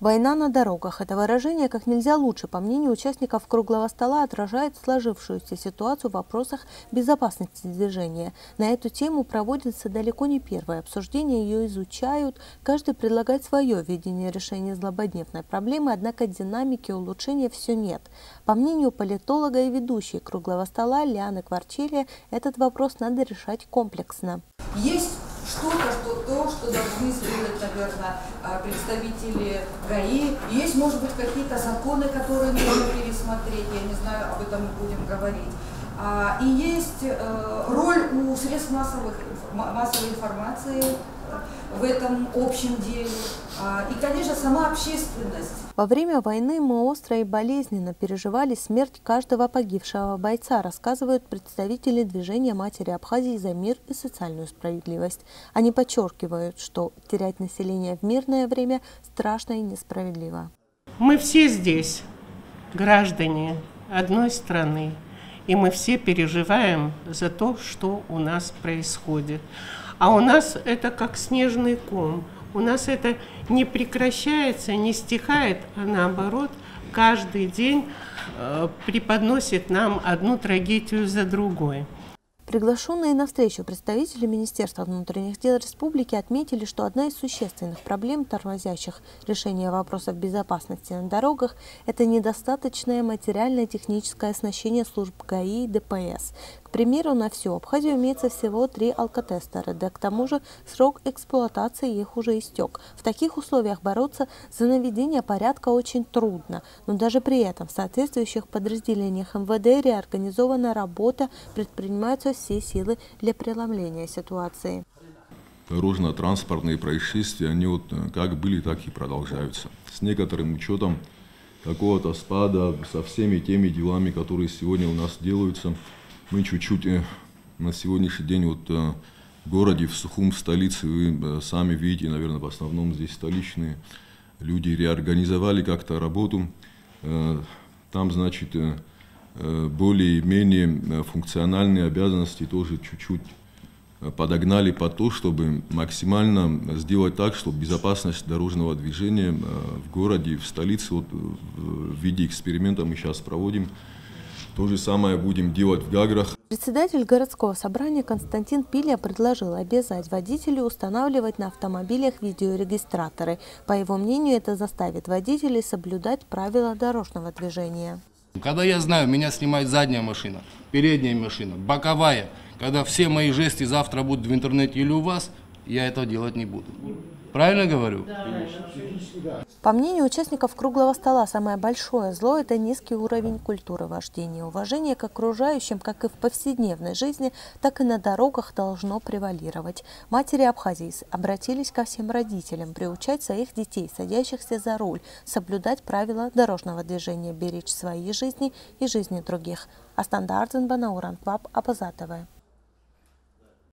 Война на дорогах – это выражение как нельзя лучше, по мнению участников круглого стола, отражает сложившуюся ситуацию в вопросах безопасности движения. На эту тему проводится далеко не первое обсуждение, ее изучают, каждый предлагает свое видение решения злободневной проблемы, однако динамики улучшения все нет. По мнению политолога и ведущей круглого стола Лианы Кварчелия, этот вопрос надо решать комплексно. Есть что-то, что должны сделать, наверное, представители ГАИ. Есть, может быть, какие-то законы, которые нужно пересмотреть, я не знаю, об этом мы будем говорить. И есть роль у средств массовой информации в этом общем деле. И, конечно, сама общественность. Во время войны мы остро и болезненно переживали смерть каждого погибшего бойца, рассказывают представители движения «Матери Абхазии за мир и социальную справедливость». Они подчеркивают, что терять население в мирное время страшно и несправедливо. Мы все здесь граждане одной страны, и мы все переживаем за то, что у нас происходит. А у нас это как снежный ком. У нас это не прекращается, не стихает, а наоборот, каждый день преподносит нам одну трагедию за другой. Приглашенные на встречу представители Министерства внутренних дел республики отметили, что одна из существенных проблем, тормозящих решение вопросов безопасности на дорогах, это недостаточное материально-техническое оснащение служб ГАИ и ДПС. К примеру, на всю Абхазию имеется всего 3 алкотестера, да к тому же срок эксплуатации их уже истек. В таких условиях бороться за наведение порядка очень трудно, но даже при этом в соответствующих подразделениях МВД реорганизована работа, предпринимаются все силы для преломления ситуации. Дорожно-транспортные происшествия, они вот как были, так и продолжаются. С некоторым учетом какого-то спада, со всеми теми делами, которые сегодня у нас делаются, мы чуть-чуть на сегодняшний день вот в городе, в Сухум, столице, вы сами видите, наверное, в основном здесь столичные люди реорганизовали как-то работу. Там, значит, более-менее функциональные обязанности тоже чуть-чуть подогнали под то, чтобы максимально сделать так, чтобы безопасность дорожного движения в городе, в столице, вот в виде эксперимента мы сейчас проводим. То же самое будем делать в Гаграх. Председатель городского собрания Константин Пиля предложил обязать водителей устанавливать на автомобилях видеорегистраторы. По его мнению, это заставит водителей соблюдать правила дорожного движения. Когда я знаю, меня снимает задняя машина, передняя машина, боковая, когда все мои жесты завтра будут в интернете или у вас, я этого делать не буду. Правильно говорю? По мнению участников круглого стола, самое большое зло – это низкий уровень культуры вождения. Уважение к окружающим, как и в повседневной жизни, так и на дорогах должно превалировать. Матери Абхазии обратились ко всем родителям приучать своих детей, садящихся за руль, соблюдать правила дорожного движения, беречь свои жизни и жизни других. Астанда Ардзенбана, Уранкваб, Апазатовая.